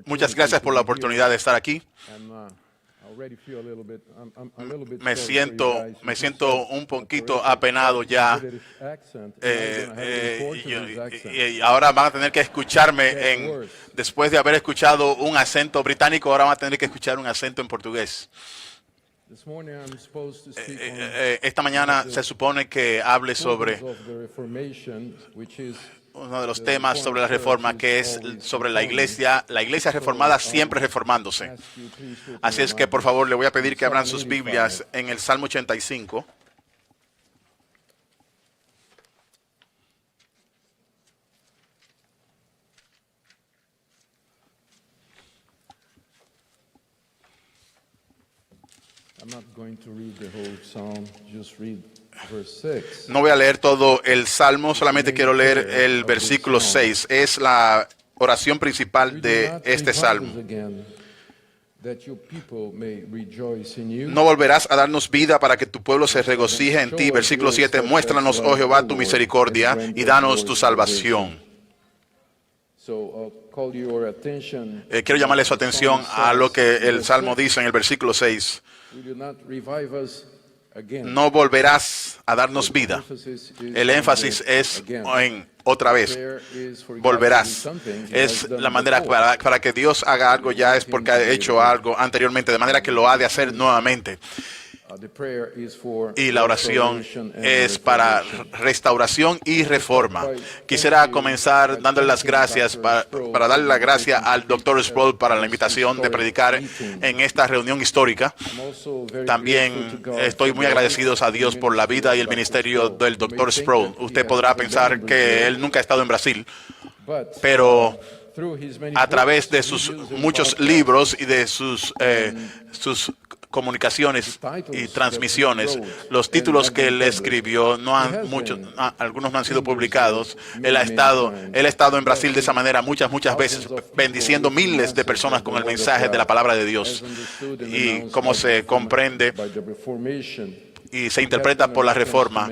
Muchas gracias por la oportunidad de estar aquí. Me siento un poquito apenado ya. Y ahora van a tener que escucharme después de haber escuchado un acento británico, ahora van a tener que escuchar un acento en portugués. Esta mañana se supone que hable sobre uno de los temas sobre la reforma, que es sobre la iglesia reformada siempre reformándose. Así es que, por favor, le voy a pedir que abran sus Biblias en el Salmo 85. No voy a leer todo el Salmo, solamente quiero leer el versículo 6. Es la oración principal de este Salmo. No volverás a darnos vida para que tu pueblo se regocije en ti. Versículo 7. Muéstranos, oh Jehová, tu misericordia y danos tu salvación. Quiero llamarle su atención a lo que el Salmo dice en el versículo 6. No volverás a darnos vida. El énfasis es en otra vez. Volverás. Es la manera para que Dios haga algo ya es porque ha hecho algo anteriormente, de manera que lo ha de hacer nuevamente. Y la oración es para restauración y reforma. Quisiera comenzar dándole las gracias, para darle la gracia al Dr. Sproul para la invitación de predicar en esta reunión histórica. También estoy muy agradecido a Dios por la vida y el ministerio del Dr. Sproul. Usted podrá pensar que él nunca ha estado en Brasil, pero a través de sus muchos libros y de sus comunicaciones y transmisiones, los títulos que él escribió, algunos no han sido publicados. Él ha estado en Brasil de esa manera muchas veces, bendiciendo miles de personas con el mensaje de la palabra de Dios. Y como se comprende y se interpreta por la reforma,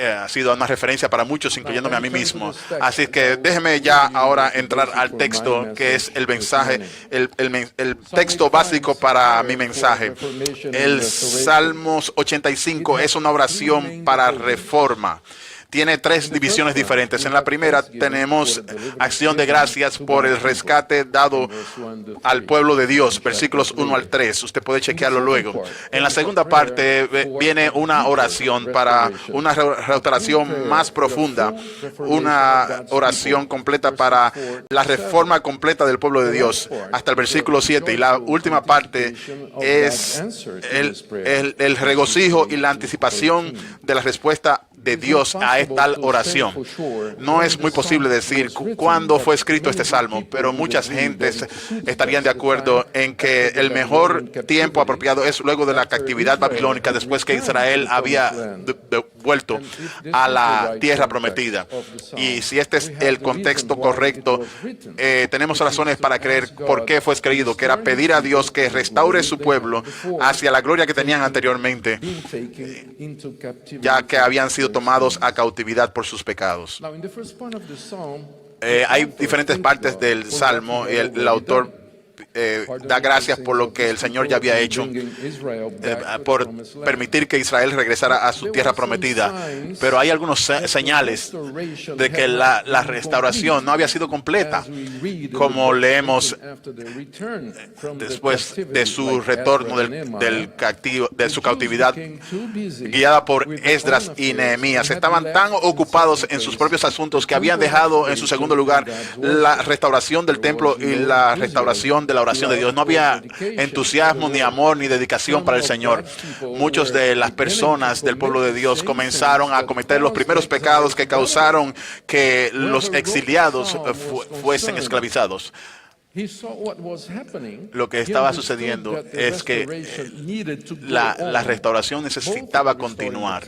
ha sido una referencia para muchos, incluyéndome a mí mismo. Así que déjeme ya ahora entrar al texto, que es el mensaje, el texto básico para mi mensaje. El Salmos 85 es una oración para reforma. Tiene tres divisiones diferentes. En la primera tenemos acción de gracias por el rescate dado al pueblo de Dios, versículos 1 al 3. Usted puede chequearlo luego. En la segunda parte viene una oración para una restauración más profunda, una oración completa para la reforma completa del pueblo de Dios, hasta el versículo 7. Y la última parte es el regocijo y la anticipación de la respuesta de Dios a tal oración. No es muy posible decir cuándo fue escrito este salmo, pero muchas gentes estarían de acuerdo en que el mejor tiempo apropiado es luego de la captividad babilónica, después que Israel había vuelto a la tierra prometida. Y si este es el contexto correcto, tenemos razones para creer por qué fue escrito, que era pedir a Dios que restaure su pueblo hacia la gloria que tenían anteriormente, ya que habían sido tomados a cautividad por sus pecados. Hay diferentes partes del Salmo y el autor da gracias por lo que el Señor ya había hecho, por permitir que Israel regresara a su tierra prometida. Pero hay algunos señales de que la restauración no había sido completa, como leemos después de su retorno de su cautividad, guiada por Esdras y Nehemías. Estaban tan ocupados en sus propios asuntos que habían dejado en su segundo lugar la restauración del templo y la restauración de la oración de Dios. No había entusiasmo, ni amor, ni dedicación para el Señor. Muchos de las personas del pueblo de Dios comenzaron a cometer los primeros pecados que causaron que los exiliados fuesen esclavizados. Lo que estaba sucediendo es que la restauración necesitaba continuar,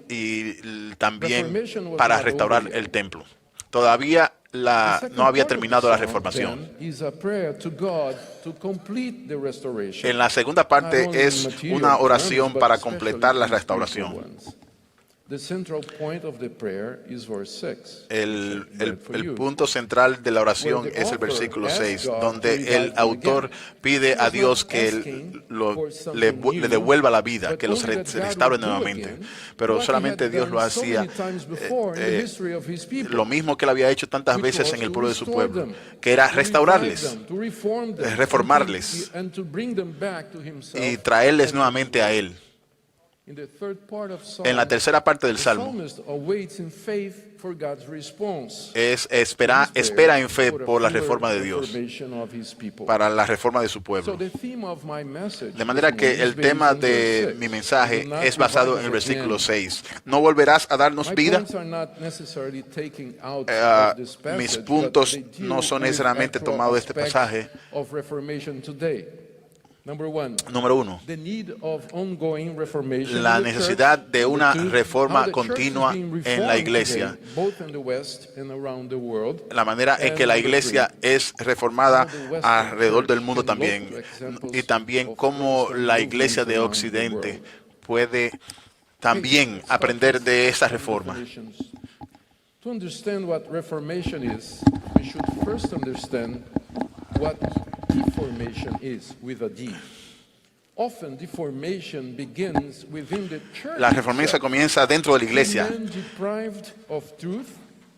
y también para restaurar el templo. Todavía no había terminado la reformación. En la segunda parte es una oración para completar la restauración. El punto central de la oración es el versículo 6, donde el autor pide a Dios que le devuelva la vida, que los restaure nuevamente. Pero solamente Dios lo hacía lo mismo que él había hecho tantas veces en el pueblo de su pueblo, que era restaurarles, reformarles y traerles nuevamente a él. En la tercera parte del Salmo espera en fe por la reforma de Dios, para la reforma de su pueblo. De manera que el tema de mi mensaje es basado en el versículo 6. ¿No volverás a darnos vida? Mis puntos no son necesariamente tomados de este pasaje. Número uno, la necesidad de una reforma continua en la iglesia. La manera en que la iglesia es reformada alrededor del mundo también. Y también cómo la iglesia de Occidente puede también aprender de esa reforma. To understand what reformation is, we should first understand what deformation is with a D. Often deformation begins within the church. La reforma comienza dentro de la iglesia.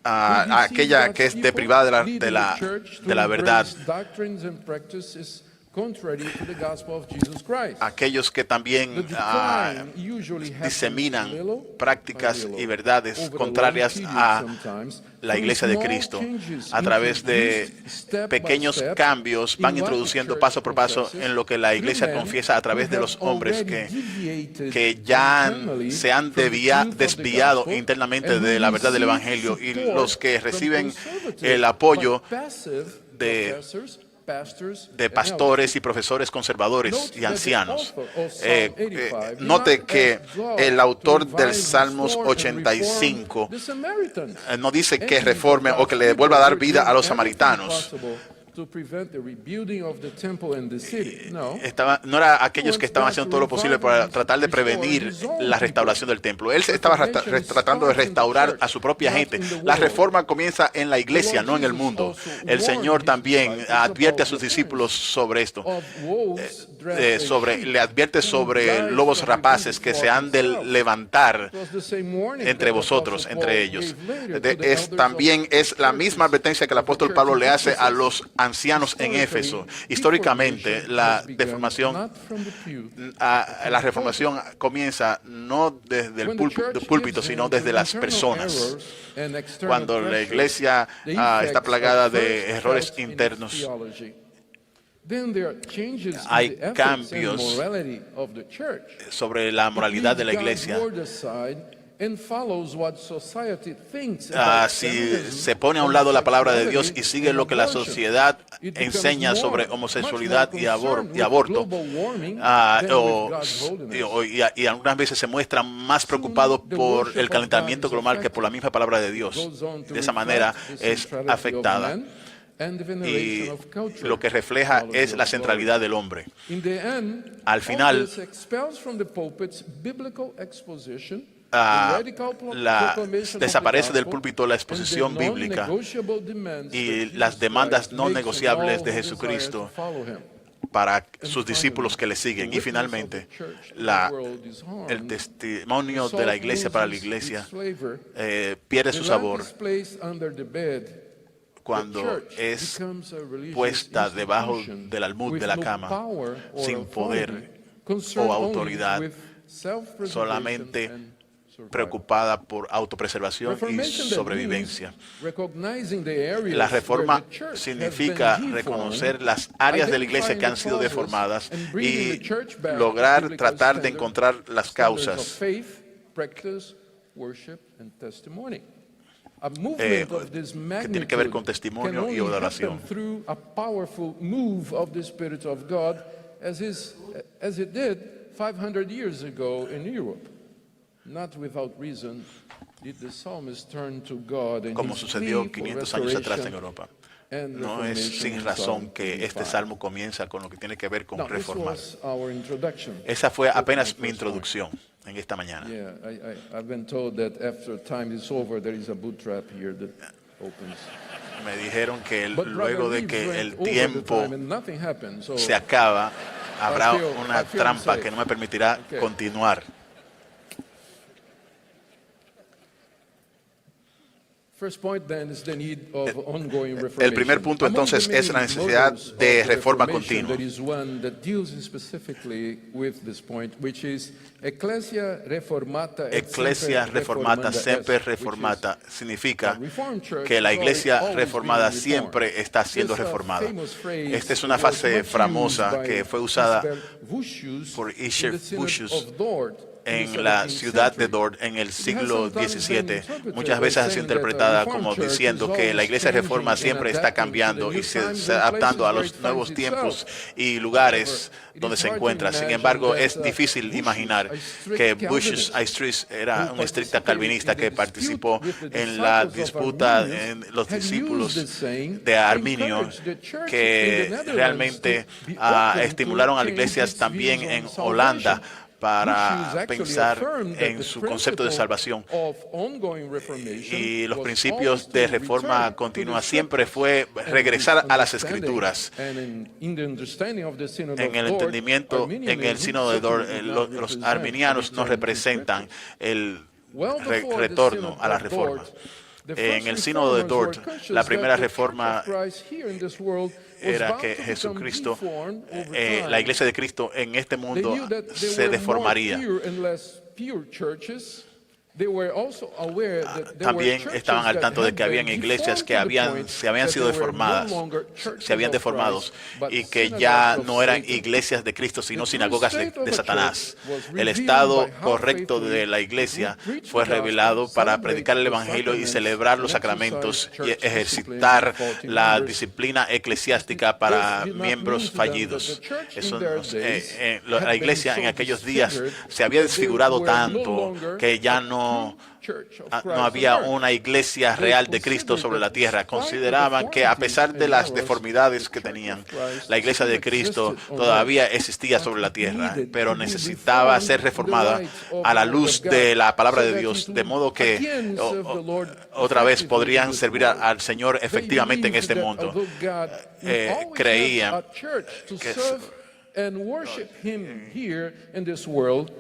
Aquella que es deprivada de la verdad. Aquellos que también diseminan prácticas y verdades contrarias a la iglesia de Cristo. A través de pequeños cambios van introduciendo paso por paso en lo que la iglesia confiesa a través de los hombres que ya se han desviado internamente de la verdad del Evangelio, y los que reciben el apoyo de pastores y profesores conservadores y ancianos. Note que el autor del Salmos 85 no dice que reforme o que le vuelva a dar vida a los samaritanos. No era aquellos que estaban haciendo todo lo posible para tratar de prevenir la restauración del templo. Él estaba tratando de restaurar a su propia gente. La reforma comienza en la iglesia, no en el mundo. El Señor también advierte a sus discípulos sobre esto. Le advierte sobre lobos rapaces que se han de levantar entre vosotros, entre ellos. También es la misma advertencia que el apóstol Pablo le hace a los ancianos en Éfeso. Históricamente, la reformación comienza no desde el púlpito, sino desde las personas. Cuando la iglesia está plagada de errores internos, hay cambios sobre la moralidad de la iglesia. Si se pone a un lado la palabra de Dios y sigue lo que la sociedad enseña sobre homosexualidad y aborto, y algunas veces se muestra más preocupado por el calentamiento global que por la misma palabra de Dios. De esa manera es afectada. Y lo que refleja es la centralidad del hombre. Al final, desaparece del púlpito la exposición bíblica y las demandas no negociables de Jesucristo para sus discípulos que le siguen. Y finalmente, el testimonio de la iglesia para la iglesia pierde su sabor cuando es puesta debajo del almud de la cama, sin poder o autoridad, solamente preocupada por autopreservación y sobrevivencia. La reforma significa reconocer las áreas de la iglesia que han sido deformadas y lograr tratar de encontrar las causas. Que tiene que ver con testimonio y adoración. Como sucedió 500 años atrás en Europa. No es sin razón que este salmo comienza con lo que tiene que ver con reformar. Esa fue apenas mi introducción. en esta mañana. Yeah, I've been told that after time is over, there is a boot trap here that opens. Me dijeron que But luego Brother de que Reeves el went over the tiempo time and nothing happened, so se acaba, habrá I una feel trampa safe. que no me permitirá Okay. continuar. First point then is the need of ongoing El reformation. primer punto Among entonces the many es la necesidad models of de the reforma Reformation, continua. There is one that deals specifically with this point, which is Ecclesia Reformata et Ecclesia Semper reformata, Reformanda semper est, which is reformata, significa a Reformed church que la is iglesia always reformada being siempre reformed. está siendo This, reformada. famous phrase Esta es una was frase much famosa used by que fue usada Isabel Vucius por in Isher the Synod Vucius of Dort in the en la 17th ciudad de century. Dort en el siglo It has sometimes been XVII. interpreted Muchas as veces ha sido saying that a interpretada Reformed como church diciendo is que la always iglesia reforma changing siempre and está adapting to cambiando the y new times se and adaptando a places los where it nuevos finds tiempos itself. y lugares However, it donde is se hard to encuentra. Sin imagine embargo, that, es difícil Vucius, imaginar a strict que Calvinist, Vucius era who un estricta participated calvinista in the que dispute participó with the en la disciples of disputa Arminius, en los had discípulos used the saying de to Arminio, encourage the church in que the Netherlands realmente to be open estimularon to a las change iglesias its también views en on Holanda salvation. para Vucius actually pensar affirmed that en the su concepto de principle salvación. of ongoing reformation Y los was principios always de to reforma return to continua the siempre scriptures. fue And regresar in a las understanding escrituras. and in the understanding of the Synod En of el Dort, entendimiento, en el Arminianism sínodo de Dort, certainly did not los represent arminianos a no return to representan scriptures. el Well before the retorno Synod a la of reforma. Dort, the En first el sínodo de reformers Dort, were conscious la primera that the Church reforma of Christ here in this world was era bound que to become Jesucristo, deformed over la time. iglesia de Cristo en este They mundo knew that there se were more deformaría. pure and less pure churches. They were also aware that there También were churches estaban al that tanto de had que habían been iglesias que deformed to the point se habían that sido they were deformadas, no longer churches se habían of deformados Christ, but y que synagogues ya of no eran Satan. iglesias de Cristo, sino The sinagogas true state of de a Satanás. church was El revealed estado by how correcto faithfully de la iglesia we preach fue the gospel, revelado para celebrate predicar el the Evangelio y sacraments, celebrar los and sacramentos exercise y church ejercitar discipline for faulty la members. disciplina eclesiástica para This did not miembros mean to them fallidos. that the church Eso in their nos- days la had iglesia been en so aquellos días disfigured se había that they desfigurado were no tanto longer que ya a no true church of no Christ había on earth. una iglesia They real de Cristo considered sobre la that tierra. despite the Consideraban que a pesar de deformities las and deformidades errors, que the tenían, Church of Christ la iglesia de still Cristo existed on todavía earth, existía but sobre la it tierra, needed pero to be necesitaba ser reformed in the reformada light of a la the word luz of God, de la palabra so de that Dios, it de would modo que again serve the Lord otra vez effectively podrían in this servir world. al Señor They efectivamente en believed este that mundo. although God would always Creían have a church to que serve and worship Him here in this world,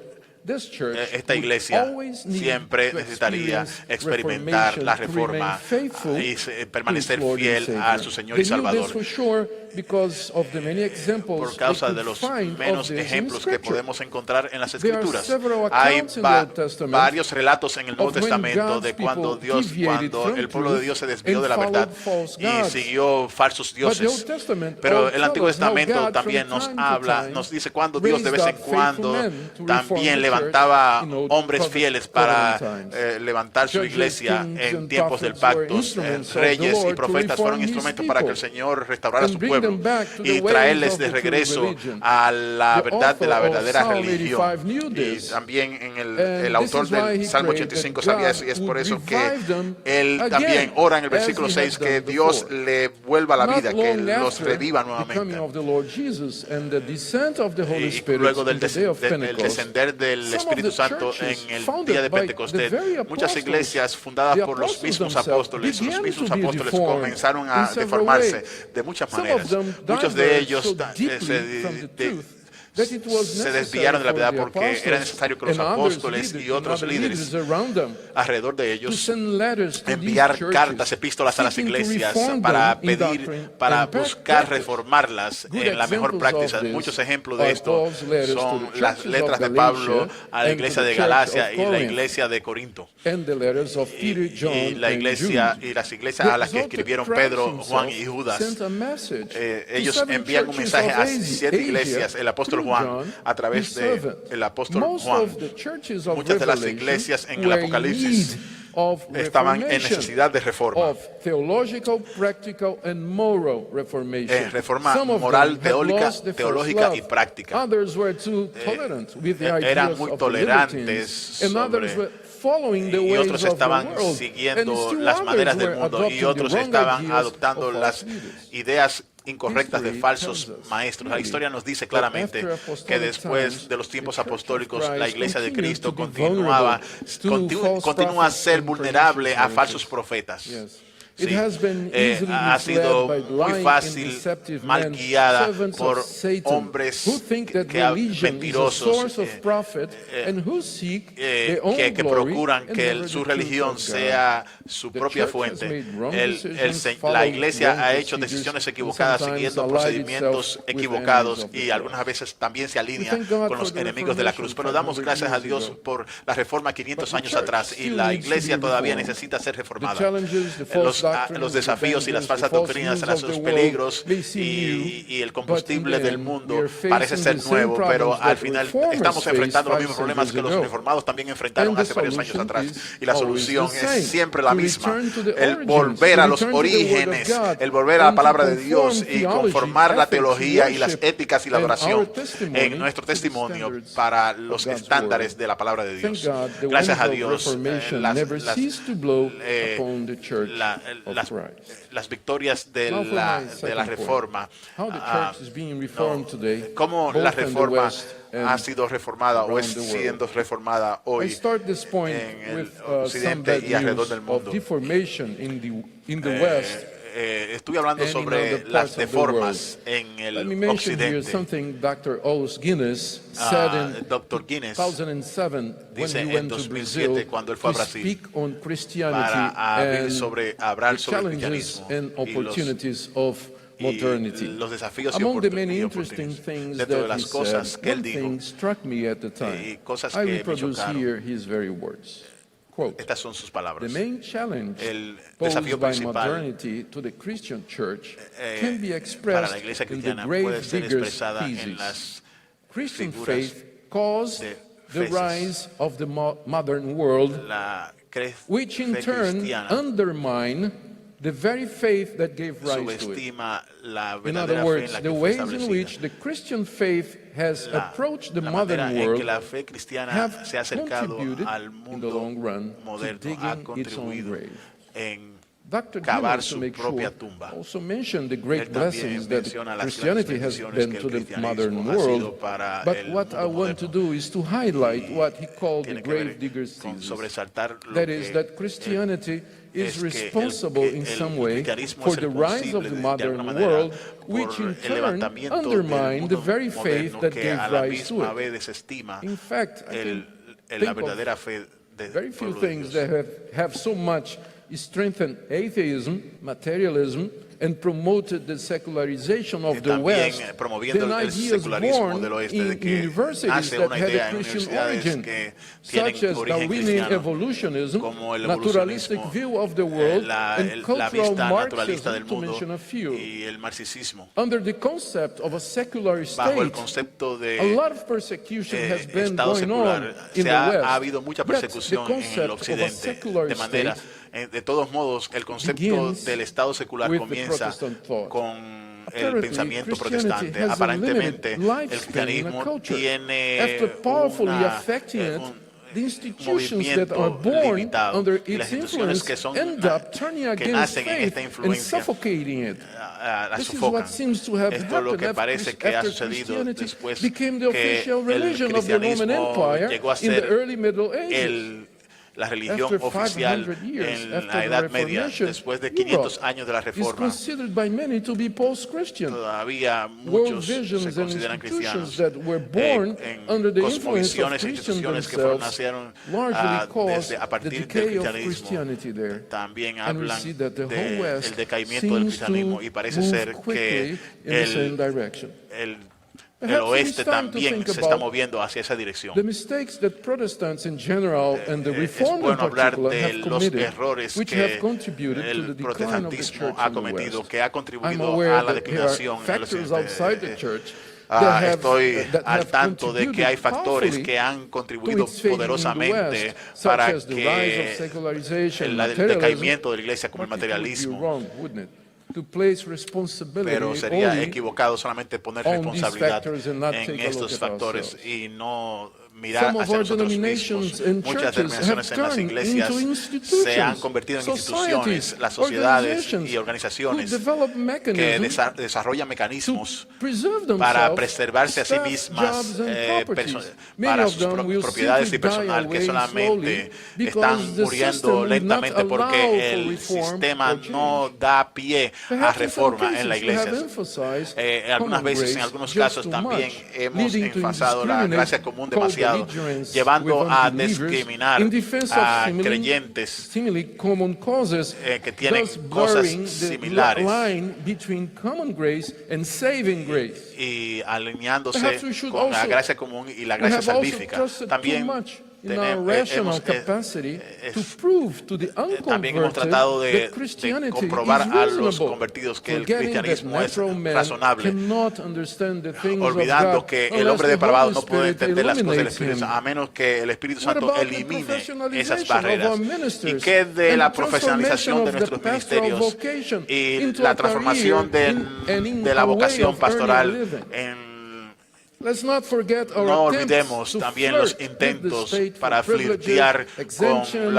this church esta would iglesia always need siempre to necesitaría experience experimentar la reformation, to remain reforma faithful y to permanecer its Lord and fiel a Savior. su Señor They y knew this Salvador. for sure because of the many examples Por causa they de could los find menos of this in ejemplos que Scripture. podemos encontrar en las There are Escrituras. several Hay accounts in the Old Testament varios relatos en el Nuevo of when Testamento God's de cuando people deviated from el pueblo de truth Dios se desvió and de la verdad followed false y gods. siguió falsos But the Old dioses. Testament Pero all el Antiguo tells us how Testamento God también from nos time to habla, time nos dice cuando Dios de raised vez en up faithful cuando men to reform también the levantaba church in old hombres fieles para covenant times. levantar su Judges, iglesia kings, en and tiempos del prophets were pacto. instruments of the Reyes y Lord to profetas fueron reform his instrumentos para que el people Señor restaurara and su bring pueblo them back to the y ways traerles of de the true regreso religion. a la The verdad de la author of verdadera Psalm religión. 85 knew Y this. también And el this autor is why del he Salmo prayed 85 that sabía God eso y es por would eso que revive them él again, también ora en el as versículo he 6 had que done Dios before. le vuelva a la Not vida, que long los after reviva the coming nuevamente. of the Lord Jesus and the descent of the Holy Y Spirit luego in del the day of el Pentecost, descender del some of Espíritu the Santo churches en el founded día de by Pentecostés, the very muchas apostles, iglesias fundadas the por los apostles mismos themselves apóstoles, los began mismos to be apóstoles deformed comenzaron in a several deformarse ways. de muchas Some maneras. of them Muchos de diverged ellos so deeply from the truth that it was se necessary desviaron de la for verdad the porque era apostles necesario que los and others apóstoles leaders y otros and other líderes leaders around them alrededor de to ellos send letters to enviar these churches, cartas, epístolas a las seeking to iglesias reform para them in pedir, doctrine para and buscar practice. reformarlas Good en la mejor examples práctica. of this Muchos ejemplos de are esto Paul's letters to son the las churches letras of de Pablo Galatia a la and iglesia to the de church Galacia of y la Corinth, iglesia de Corinto. and the letters of Peter, John, Y la and iglesia Jude. y las iglesias a las que The exalted escribieron Christ Pedro, himself Juan y Judas, sent a message to ellos 7 envían un churches mensaje of a Asia 7 iglesias, el apóstol through Juan, John, a través his de servant. el apóstol Most Juan. of the churches of Muchas de las Revelation iglesias en el were in Apocalipsis need of estaban en reformation, necesidad de reforma. of theological, practical, and moral reformation. Reforma Some of moral, them had lost the teológica first y love. práctica. Others were too tolerant with the Eran ideas muy of the tolerantes libertines, and others sobre- were following the y ways otros of the estaban world, siguiendo and still las others maneras were del mundo adopting y the otros wrong estaban ideas adoptando of las false leaders. ideas incorrectas de falsos maestros. La historia nos dice claramente que después de los tiempos apostólicos, la Iglesia de Cristo continúa a ser vulnerable a falsos profetas. Sí. Ha sido muy fácil, mal guiada por hombres mentirosos que procuran que su religión sea su propia fuente. La Iglesia ha hecho decisiones equivocadas siguiendo procedimientos equivocados y algunas veces también se alinea con los enemigos de la cruz. Pero damos gracias a Dios por la reforma 500 años atrás y la Iglesia todavía necesita ser reformada. Los desafíos y las falsas doctrinas, los peligros y el combustible del mundo parece ser nuevo, pero al final estamos enfrentando los mismos problemas que los reformados también enfrentaron hace varios años atrás. Y la solución es siempre la misma: el volver a los orígenes, el volver a la palabra de Dios y conformar la teología y las éticas y la adoración en nuestro testimonio para los estándares de la palabra de Dios. Gracias a Dios, las victorias de la reforma, cómo la reforma ha sido reformada o es siendo reformada hoy en el occidente y alrededor del mundo. Estoy hablando sobre las deformas en el occidente. Dr. Guinness dice en 2007, cuando él fue a Brasil, para hablar sobre el cristianismo y los desafíos y oportunidades. Dentro de las cosas que él dijo y cosas que me chocaron, estas son sus palabras. El desafío principal para la iglesia cristiana puede ser expresada en las figuras de feces. La fe cristiana the very faith that gave rise to it. Subestima la verdadera fe en la que the fue ways in establecida. which the Christian faith has approached the La modern manera en que world la fe cristiana have se ha acercado contributed al in the mundo long run to moderno, ha digging its own contribuido grave. en Dr. cavar Guinness, to su make propia sure, tumba. also mentioned the great Él también blessings that menciona las Christianity has bendiciones been que to el the cristianismo modern ha sido world. para But el what I mundo want to moderno. do is to highlight what he called the Tiene que ver grave digger's con thesis. sobresaltar lo That is, que that Christianity is es que responsible in some way cristianismo for es the rise of responsable the de alguna modern manera world, por which in el turn levantamiento del undermined the mundo very faith moderno that que gave a la rise to misma it. vez desestima In fact, I la think verdadera of fe del very few pueblo de things Dios. that have so much strengthened atheism, materialism, and promoted the secularization of the También West promoviendo than el ideas secularismo born del oeste, de in que universities hace that una had idea a en Christian universidades origin, que such tienen as origen Darwinian cristiano, evolutionism, como el naturalistic evolucionismo, view of the world, and la cultural vista naturalista del Marxism, to mundo mention a few. y el marxismo. Under the concept of a secular Bajo el state, concepto a de lot of persecution has been Estado going secular, on in the ha West. habido mucha Yet, the persecución en el concept of a occidente, secular de manera, state de todos modos, el concepto begins del Estado secular with the comienza Protestant thought. con el Apparently, pensamiento Christianity protestante. has a Aparentemente, limited el lifespan in a cristianismo culture. tiene After powerfully una, affecting it, the institutions that movimiento are born limitado, under y las its instituciones influence que son end up turning que against nacen en faith esta and influencia suffocating it. la This is sofocan. what seems to have Esto es lo que happened parece que ha after sucedido Christianity después became the que official el religion of the Roman cristianismo Empire llegó a in the ser early Middle Ages. la religión After oficial 500 years en after la the Edad Media, Reformation, después de 500 Europe años de la is Reforma. considered by many to be post-Christian. Todavía World muchos se visions and consideran cristianos. institutions that were born En under the influence of cosmovisiones e Christians instituciones que themselves nacieron largely caused a the partir del decay of cristianismo. Christianity there. También And we hablan see that the whole West del decaimiento del seems cristianismo to y parece move ser quickly que in the same direction. el Perhaps it oeste is time to también think se está about moviendo hacia esa dirección. the mistakes that Protestants in general and the Es Reformed in bueno hablar particular de have los committed, errores which que have contributed to the el decline of the protestantismo church ha in the cometido, West. que ha I'm contribuido aware a la that there are declinación en el factors outside the occidente. church that have, Estoy that al have tanto de que hay contributed factores powerfully que han to contribuido its fading in the poderosamente West, such para as the rise of que secularization, el materialism, decaimiento de la iglesia como el but it would be materialismo. wrong, wouldn't it, to place responsibility Pero sería only equivocado solamente poner on these responsabilidad factors and not en take a look estos at factores ourselves. y no mirar Some of hacia our nosotros denominations mismos. and Muchas churches denominaciones have en las turned iglesias into institutions, se han convertido en instituciones, societies, las sociedades organizations y organizaciones who develop que mechanisms desarrollan mecanismos preserve para themselves, preservarse a sí staff, mismas, jobs, and properties. Many para of sus them will propiedades y simply die personal, que away solamente slowly because están the muriendo system will not lentamente allow porque for el reform sistema or no change. da pie a Perhaps in some reforma en la cases we have iglesia. emphasized Algunas common veces, en grace algunos just casos too también much, hemos leading to enfatizado la gracia común demasiado, co-belligerence llevando with a unbelievers discriminar in defense of a creyentes seemingly common causes, que tienen thus cosas blurring the similares line between common grace and saving grace. y alineándose Perhaps we should con la also- gracia común y la We gracia have also salvífica. trusted too También much in our rational capacity to prove to the también hemos unconverted tratado that de Christianity comprobar is a los reasonable, convertidos que el forgetting that cristianismo es natural man razonable, cannot understand the things of olvidando God que el unless hombre the depravado Holy no puede Spirit entender las cosas del illuminates Espíritu him. Santo, a menos que el Espíritu What Santo about the elimine professionalization esas of barreras. our ¿Y ministers qué de and la the profesionalización de transformation of nuestros the pastoral ministerios vocation y into la a transformación career and in de la a way vocación of earning a pastoral living? en Let's not forget our no attempts olvidemos to también los flirt with the intentos state para for privileges, flirtear con exemptions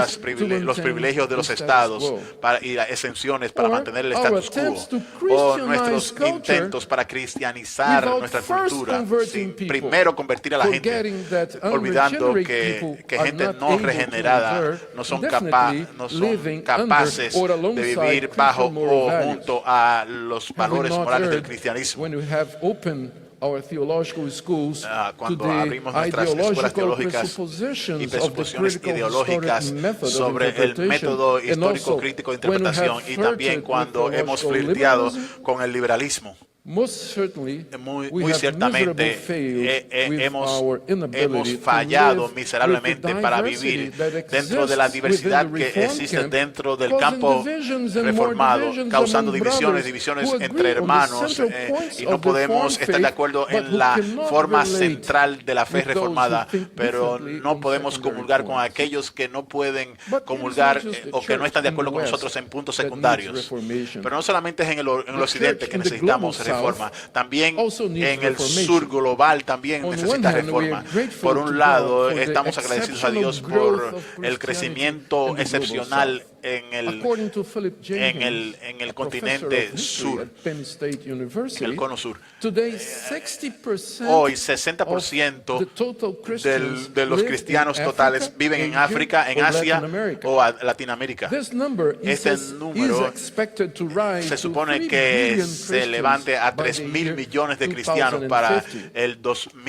los to privilegios de los maintain the status estados quo. y las exenciones para Or mantener el our status attempts to quo, o Christianize nuestros culture intentos para cristianizar without nuestra first cultura, converting sin people, primero convertir a la gente, forgetting that olvidando unregenerate people que are gente not no able to regenerada endure no son indefinitely living capaces under or de alongside vivir bajo Christian moral o values. junto a los Have we valores not morales del erred cristianismo. when we have opened our theological schools to Cuando the abrimos nuestras escuelas ideological teológicas presuppositions y of the presupposiciones critical ideológicas historic method sobre of el interpretation, método and histórico also crítico de when we interpretación have y también flirted with cuando hemos theological flirteado liberalism. con el liberalismo. Most certainly, Muy we have ciertamente miserably failed with our hemos inability to fallado live miserablemente with the para diversity vivir that dentro de la exists diversidad within the que Reformed existe camp, dentro del causing campo divisions and more reformado, divisions causando among divisiones brothers who agree entre on the hermanos central points y no of the podemos Reformed estar de faith, acuerdo but en who la cannot forma relate central de la fe with those who reformada, think pero differently no on podemos secondary comulgar con points. aquellos que no pueden But comulgar it is not just the o que no están de church acuerdo in con the nosotros West en puntos that needs secundarios. reformation. Pero no solamente es en el The occidente church que in the necesitamos global reforma, south también also needs en el reformation. sur global también On one necesita hand, we reforma. are grateful Por to un God lado, for the estamos agradecidos a Dios exceptional growth por of el Christianity crecimiento in the global excepcional south. en el According to Philip Jenkins, en el a professor continente of history sur, at Penn State University, en el cono sur. today 60% Hoy of 60% the total Christians de los live cristianos in totales Africa, viven en Asia, África, en or Asia Latin America. o Latinoamérica. This number Este is número expected to rise se to supone 3 que billion se Christians levante a by the 3.000 year millones de cristianos para 2050. el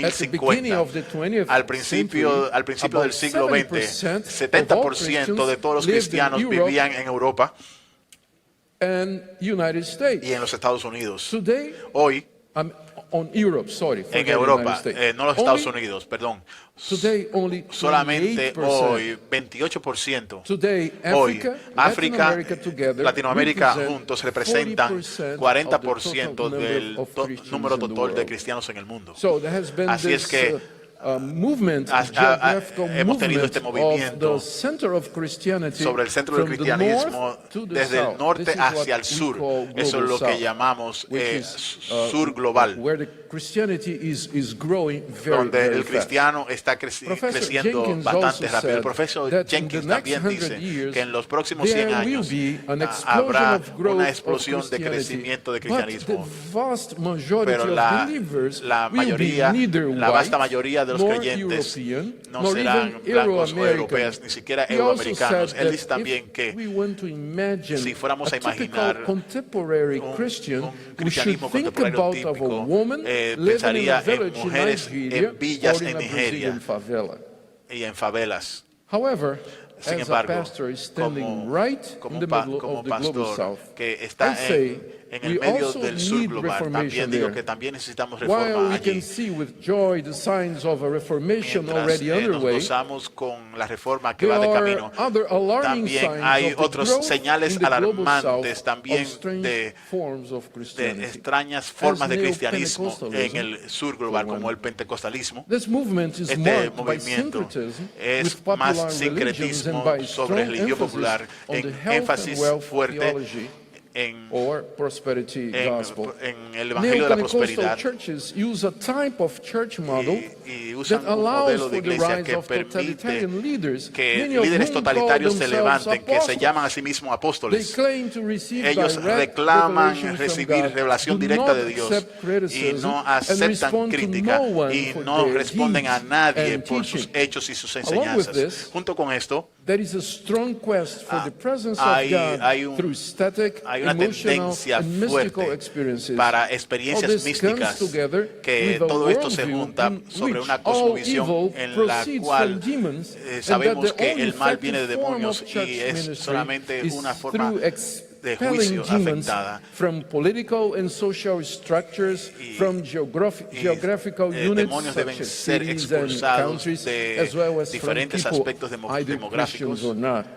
At the beginning 2050. of the 20th Al principio century, del siglo XX, 70% de todos los lived in cristianos Europe vivían en Europa and United States. y en los Estados Unidos. Today, Hoy, on Europe, sorry, en forget the Europa, United States. no los Estados Only Unidos, perdón. Today, only Solamente 28%. hoy, 28%. Today, Hoy, África, Latinoamérica juntos representan 40% del número total de cristianos en el mundo. So there has been Así es this, que movement, hemos geographical tenido este movimiento of the center of Christianity sobre el centro del from the cristianismo north to the desde el south. norte This is hacia what el sur. we call Eso es global lo que south, llamamos which is, sur global, where the Christianity is growing very, donde very el fast. cristiano está Professor creciendo Jenkins bastante also rápido. El said profesor that in Jenkins the next también 100 dice years, que en los próximos 100 there will años be an explosion habrá of growth una of explosión de Christianity, crecimiento de but the cristianismo. vast majority Pero of la believers mayoría, will be neither la vasta white, mayoría de los nor creyentes European, no nor serán even blancos o Euro-American. europeos, ni siquiera He also euroamericanos. said Él that dice también if que we want to imagine si fuéramos a a typical imaginar contemporary Christian, un we should cristianismo think contemporáneo about of a típico, woman living in a pensaría en village in mujeres Nigeria en villas or in en a Nigeria Brazilian favela. y en favelas. However, Sin as embargo, a pastor is standing como, right como in the pa- middle como of the global pastor south, que está I say en el we medio also del sur need global, también reformation digo there. que también necesitamos While reforma we allí. can see with joy the signs of a reformation Mientras already nos underway, gozamos con la reforma que there va de are camino, other alarming también signs hay of the otros growth señales in the global alarmantes south también of strange de forms of Christianity. extrañas formas de cristianismo Neopentecostalism, en el sur global, for one. como el pentecostalismo. This movement is Este marked by movimiento syncretism es with popular más religions sincretismo and by sobre strong religión emphasis popular, on the en health énfasis and wealth fuerte theology or prosperity gospel. en el Evangelio de la Neo-Pentecostal prosperidad churches use a type of church model y usan that un allows modelo de for the iglesia rise que of permite totalitarian leaders, que many of líderes whom call totalitarios se themselves levanten, que se apostles. llaman a sí mismos They apóstoles. claim to receive Ellos direct reclaman revelation from recibir God, revelación do directa not de Dios accept y criticism, no and aceptan respond to crítica no one y for no their responden a deeds nadie and por sus teaching. hechos y sus Along with enseñanzas. this, Junto con esto, there is a strong quest for the presence hay of God un- through static, hay una emotional, tendencia and mystical fuerte experiences. para All experiencias this místicas, comes together que with a todo esto se worldview junta in sobre which una all cosmovisión evil en la proceeds cual from demons, and sabemos that the que only el mal viene de effective form demonios of church y es ministry solamente is una forma through de expelling juicio demons afectada. from political and social structures, from geographical units demonios such deben as ser cities and expulsados countries, de as well as from diferentes people, aspectos either demográficos, Christians or not. In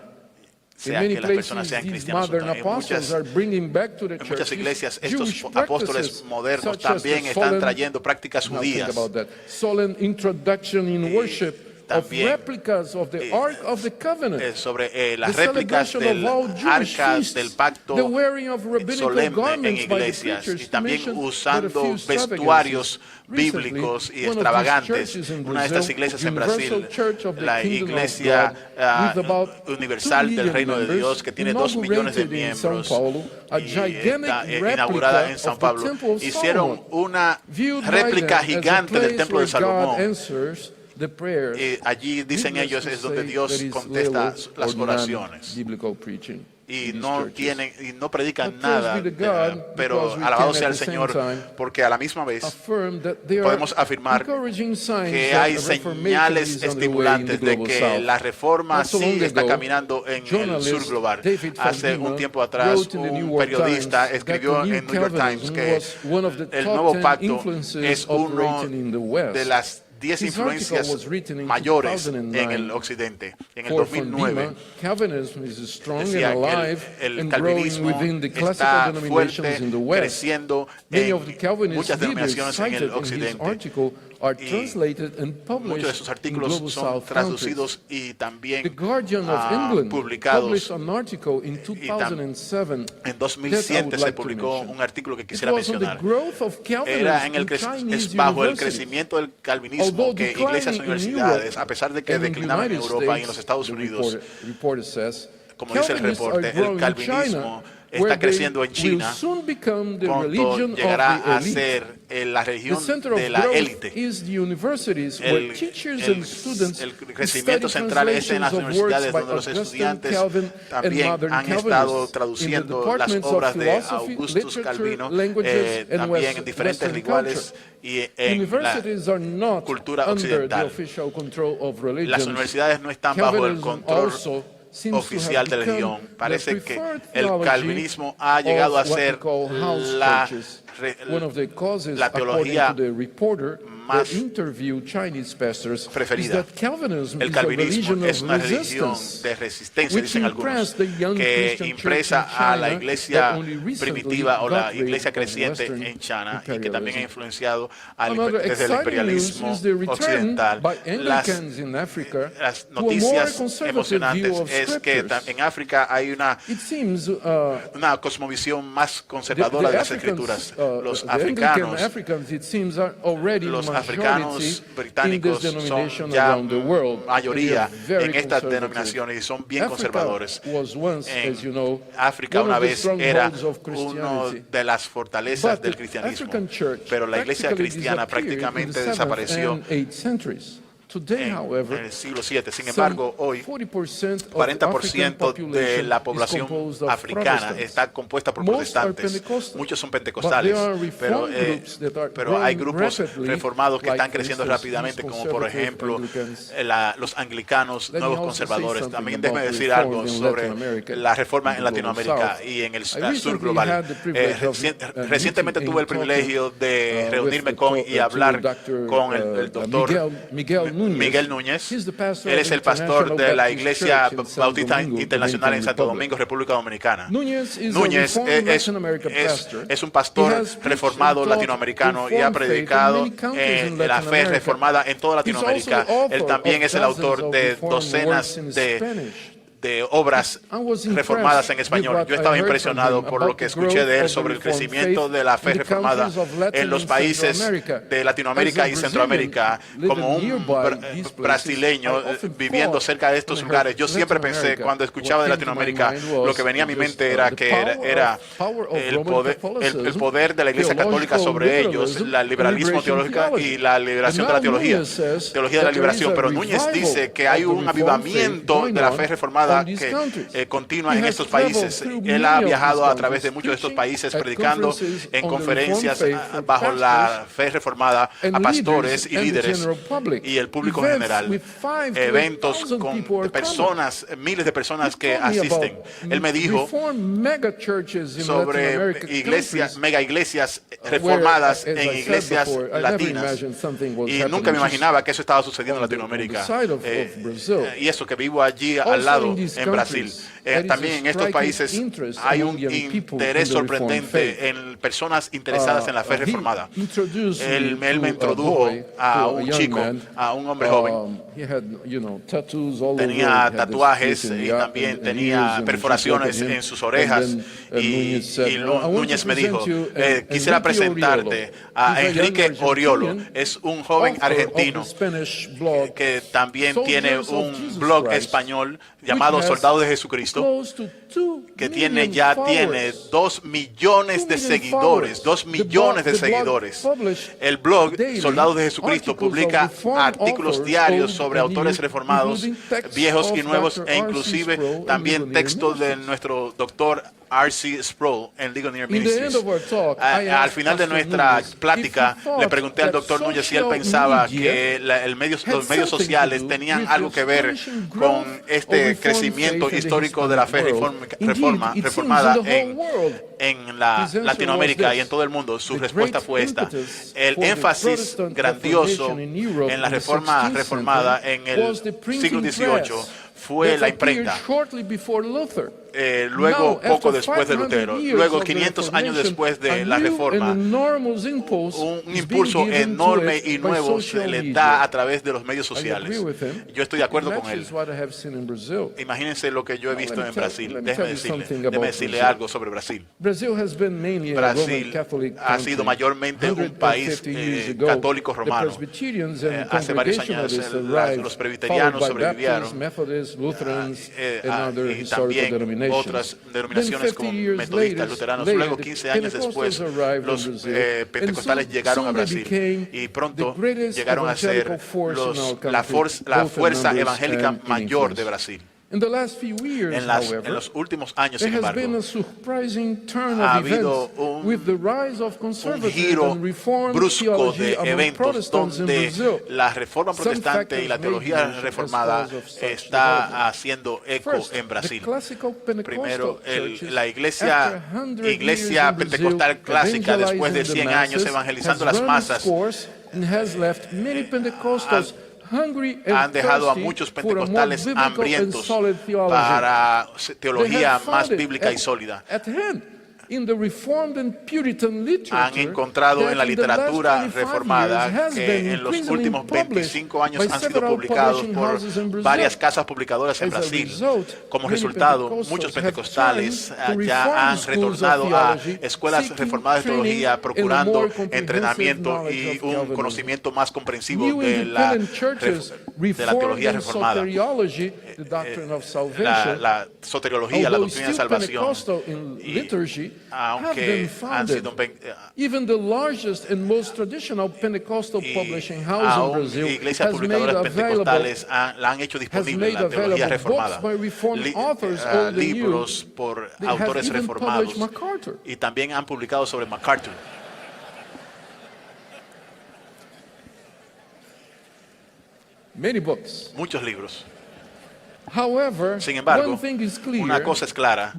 sea many que las personas places, sean these cristianas o modern no. apostles are bringing back to the En muchas churches iglesias Jewish estos apóstoles practices, modernos such as the también están solemn, trayendo prácticas now think judías. about that, solemn introduction in worship of también, replicas of the Ark of the Covenant, sobre las the réplicas celebration del of all Jewish arca feasts, del pacto the wearing of rabbinical solemne en garments by the iglesias preachers, y to también mention but a usando few vestuarios extravagances. Recently, bíblicos y one of these extravagantes. churches in Una de estas Brazil, iglesias en Universal Brasil, Church of the la Kingdom of Iglesia God, with about 2 Universal del million Reino de members, Dios, que tiene 2 millones de inaugurated in São miembros Paulo a y gigantic está inaugurada en replica São of the Pablo, Temple of hicieron Solomon, una viewed by réplica them as a gigante del place Templo de where God Salomón. answers the prayers. Y allí, dicen Needless ellos, to es donde say, Dios there is contesta little las or oraciones. non-biblical preaching Y in no these churches. tienen y no predican But praise nada, be to God, pero because we alabado can sea at el the same Señor, time porque a la misma vez affirm that there are podemos afirmar encouraging signs que that hay a reformation señales is underway in the estimulantes de global que south. la reforma Not so long sí está ago, caminando en el journalist sur global. David Hace Fadima un tiempo atrás, wrote in the New un York periodista Times escribió that the en New New York Times Calvinism que was one of the el top nuevo 10 pacto influences es uno operating in the West. de las 10 His article influencias was written in mayores 2009. en el occidente. En el For 2009 Fadima, Calvinism is strong and decía alive que el and growing calvinismo within the classical está denominations fuerte, in the West. creciendo Many of the en Calvinist muchas leaders denominaciones en cited el in his occidente. article are Y translated and Muchos de sus published in artículos global son South traducidos countries. y también The Guardian of England publicados. published an article in 2007 En that I 2007 would se like to publicó mention. un artículo que It quisiera was on the mencionar. growth of Era en Calvinism el in Chinese es bajo el universities. crecimiento del calvinismo Although que iglesias y declining in universidades, Europe a pesar de que and in the declinaban en United Europa y en States, los Estados the Unidos, reporter says, como dice el Calvinists reporte, are growing el calvinismo está where they creciendo en will China, soon become the pronto religion of llegará the a elite. ser la The religión center of de la growth élite. is the universities where teachers and students El study crecimiento central es en las translations of universidades works by donde los Augustine, estudiantes Calvin, también and modern han estado Calvinists in the traduciendo las departments of obras de philosophy, Augustus literature, Calvino, languages, and también en diferentes Western lenguajes y en Universities are not cultura under the occidental. official control of religion. Las universidades no están bajo el Calvinism control also seems to oficial have de religión. become Parece the que preferred el theology calvinismo ha llegado a of what we ser call house la, churches. re- One of the causes, la according teología to the reporter más that interviewed Chinese pastors, is preferida. that Calvinism El is a calvinismo religion es of una religión resistance, de resistencia, which dicen algunos, impressed the young que Christian impresa church in a la China iglesia that only recently primitiva o la got rid iglesia of creciente Western en China y que también ha imperialism. influenciado Another desde el exciting news imperialismo is the return occidental. by Anglicans in Africa Las to a more noticias conservative emocionantes view of es que scriptures. en África hay It seems una cosmovisión más conservadora de las escrituras. Los Africans, it seems, are already los majority africanos in británicos this son denomination ya around the world. mayoría And they are very en estas conservative. denominaciones y son bien Africa conservadores. was once, En as you know, África one una of the vez era strongholds of uno Christianity. de las fortalezas But del the cristianismo, African church pero la iglesia practically cristiana disappeared in prácticamente the 7th desapareció and 8th centuries. Today, en however, el siglo VII. Sin embargo, hoy 40% 40% de la población africana está compuesta por protestantes. Muchos son pentecostales, pero hay grupos reformados que están creciendo rápidamente, como por ejemplo los anglicanos, nuevos conservadores. También déjeme decir algo sobre la reforma en Latinoamérica y en el sur global. Recientemente tuve el privilegio de reunirme con y hablar con el doctor Miguel Núñez. Él es el pastor de la Iglesia Bautista Internacional en Santo Domingo, República Dominicana. Núñez es un pastor reformado latinoamericano y ha predicado la fe reformada en toda Latinoamérica. Él también es el autor de docenas de obras reformadas en español. Yo estaba impresionado por lo que escuché de él sobre el crecimiento de la fe reformada en los países de Latinoamérica y Centroamérica. Como un brasileño viviendo cerca de estos lugares, yo siempre pensé, cuando escuchaba de Latinoamérica, lo que venía a mi mente era que era el poder de la Iglesia Católica sobre ellos, el liberalismo teológico y la liberación de la teología de la liberación. Pero Núñez dice que hay un avivamiento de la fe reformada que continúa en estos países. Él ha viajado a través de muchos de estos países predicando en conferencias bajo la fe reformada a pastores y líderes y el público en general. Eventos con personas, miles de personas que asisten. Él me dijo sobre iglesias, mega iglesias reformadas en iglesias latinas. Y nunca me imaginaba que eso estaba sucediendo en Latinoamérica. Y eso, que vivo allí al lado en Brasil. También en estos países hay un interés sorprendente en personas interesadas en la fe reformada. Él me introdujo a un chico, a un hombre joven. Tenía tatuajes y también tenía perforaciones en sus orejas. Y Núñez me dijo, quisiera presentarte a Enrique Oriolo. Es un joven argentino que también tiene un blog español llamado Soldado de Jesucristo, que tiene 2 millones de seguidores, 2 millones de seguidores. El blog Soldados de Jesucristo publica artículos diarios sobre autores reformados, viejos y nuevos, e inclusive también textos de nuestro doctor R.C. Sproul en Ligonier Ministries. Al final de nuestra plática, le pregunté al doctor Núñez si él pensaba que los medios sociales tenían algo que ver con este crecimiento histórico de la fe reformada en Latinoamérica y en todo el mundo. Su respuesta fue esta: el énfasis grandioso en la reforma reformada en el siglo XVIII fue la imprenta. Luego, poco después de Lutero, luego 500 años después de la Reforma, un impulso enorme y nuevo se le da a través de los medios sociales. Yo estoy de acuerdo con él. Imagínense lo que yo he visto en Brasil. Déjeme decirle algo sobre Brasil. Brasil ha sido mayormente un país católico romano. Hace varios años los presbiterianos sobrevivieron y también otras denominaciones como metodistas, luteranos. Luego, 15 años después, los pentecostales llegaron a Brasil y pronto llegaron a ser la fuerza evangélica mayor de Brasil. En los últimos años, sin embargo, ha habido un giro brusco de eventos donde la reforma protestante y la teología reformada está haciendo eco en Brasil. Primero, la iglesia pentecostal clásica, después de 100 años evangelizando las masas, han dejado a muchos pentecostales hambrientos para teología más bíblica y sólida. Han encontrado en la literatura reformada que en los últimos 25 años han sido publicados por varias casas publicadoras en Brasil. Como resultado, muchos pentecostales ya han retornado a escuelas reformadas de teología, procurando entrenamiento y un conocimiento más comprensivo de la teología reformada. La soteriología, la doctrina de salvación, aunque han sido iglesias publicadoras pentecostales la han hecho disponible en la teología reformada, libros por autores reformados, y también han publicado sobre MacArthur. Muchos libros. Sin embargo, una cosa es clara,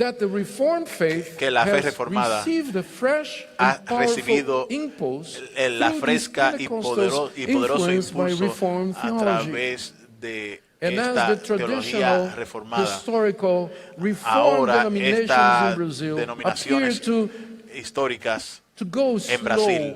que la fe reformada ha recibido la fresca y poderoso impulso a través de esta teología reformada. Ahora, estas denominaciones históricas en Brasil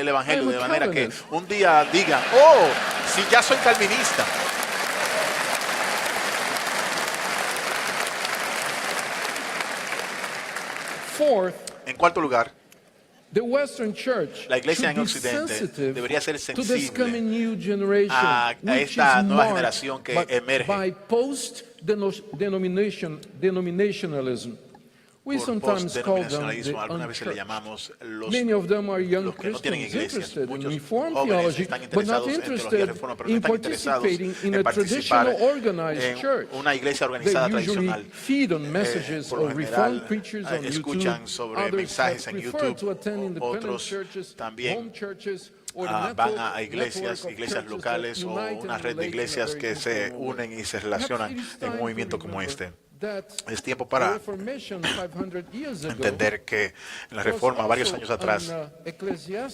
el Evangelio, I am a de manera que Calvinist. un día digan, oh, si ya soy calvinista. fourth, En cuarto lugar, the Western Church la iglesia should en be Occidente sensitive debería ser to this coming sensible new generation, a which esta is nueva marked generación que emerge by post-denominationalism. We por sometimes call them the postdenominacionalismo. Algunas veces le unchurched. llamamos Many of them are young los que no tienen Christians iglesias. interested in Muchos Reformed jóvenes theology, están but not interesados en teología interested reforma, pero no in están interesados participating in en a participar traditional organized en church. una iglesia They organizada usually tradicional. feed on messages Por lo of general, Reformed preachers on escuchan YouTube. sobre Others mensajes have en preferred YouTube. to attend independent Otros churches, también home churches, or the van network a iglesias of iglesias churches locales that o unite una and red de relate in a iglesias very que se informal way. unen y se relacionan Perhaps it is en time un to movimiento como remember este. that Es tiempo the para Reformation 500 years ago entender que la reforma varios años atrás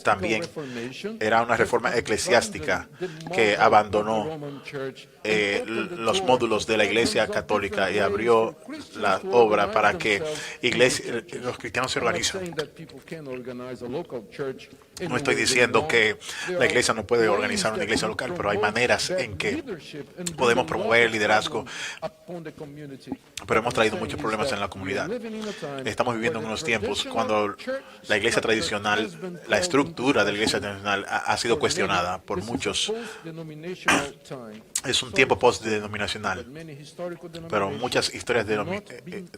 también era una reforma eclesiástica que abandonó los módulos de la Iglesia Católica y abrió la obra para que los cristianos se organizan. No estoy diciendo que la iglesia no puede organizar una iglesia local, pero hay maneras en que podemos promover el liderazgo, pero hemos traído muchos problemas en la comunidad. Estamos viviendo en unos tiempos cuando la iglesia tradicional, la estructura de la iglesia tradicional ha sido cuestionada por muchos. Es un tiempo post-denominacional, pero muchas historias de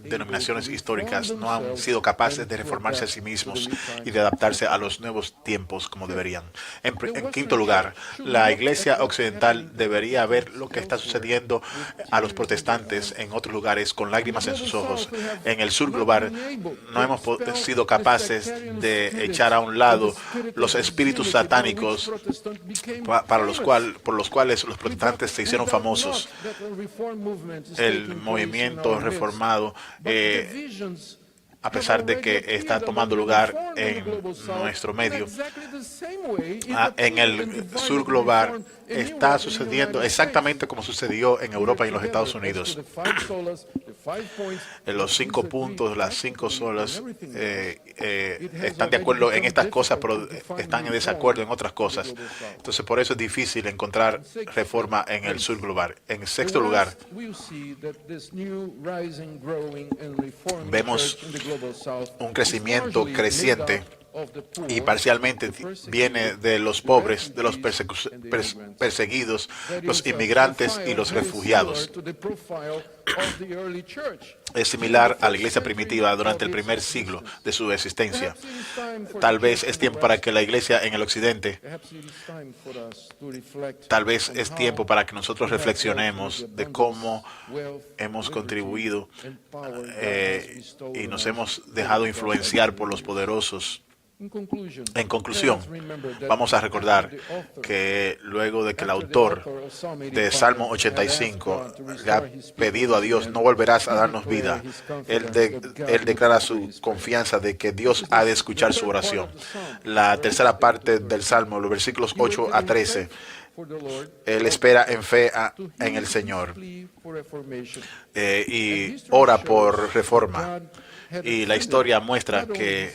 denominaciones históricas no han sido capaces de reformarse a sí mismos y de adaptarse a los nuevos tiempos como deberían. En quinto lugar, la iglesia occidental debería ver lo que está sucediendo a los protestantes en otros lugares con lágrimas en sus ojos. En el sur global no hemos sido capaces de echar a un lado los espíritus satánicos por los cuales los protestantes se hicieron famosos. El movimiento reformado, a pesar de que está tomando lugar en nuestro medio, en el sur global está sucediendo exactamente como sucedió en Europa y en los Estados Unidos. Los 5 puntos, las 5 solas, están de acuerdo en estas cosas, pero están en desacuerdo en otras cosas. Entonces, por eso es difícil encontrar reforma en el sur global. En sexto lugar, vemos un crecimiento creciente y parcialmente viene de los pobres, de los perseguidos, los inmigrantes y los refugiados. Es similar a la iglesia primitiva durante el primer siglo de su existencia. Tal vez es tiempo para que la iglesia en el occidente, tal vez es tiempo para que nosotros reflexionemos de cómo hemos contribuido y nos hemos dejado influenciar por los poderosos. En conclusión, vamos a recordar que luego de que el autor de Salmo 85 le ha pedido a Dios, no volverás a darnos vida, él declara su confianza de que Dios ha de escuchar su oración. La tercera parte del Salmo, los versículos 8 a 13, él espera en fe en el Señor y ora por reforma. Y la historia muestra que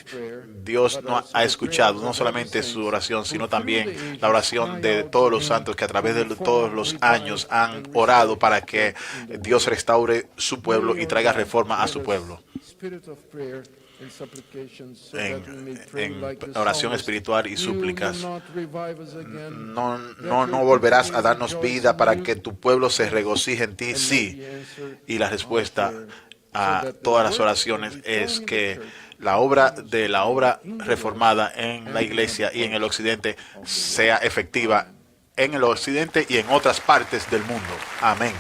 Dios no ha escuchado no solamente su oración, sino también la oración de todos los santos que a través de todos los años han orado para que Dios restaure su pueblo y traiga reforma a su pueblo. En oración espiritual y súplicas, no volverás a darnos vida para que tu pueblo se regocije en ti, sí. Y la respuesta a todas las oraciones es que la obra reformada en la iglesia y en el occidente sea efectiva en el occidente y en otras partes del mundo. Amén.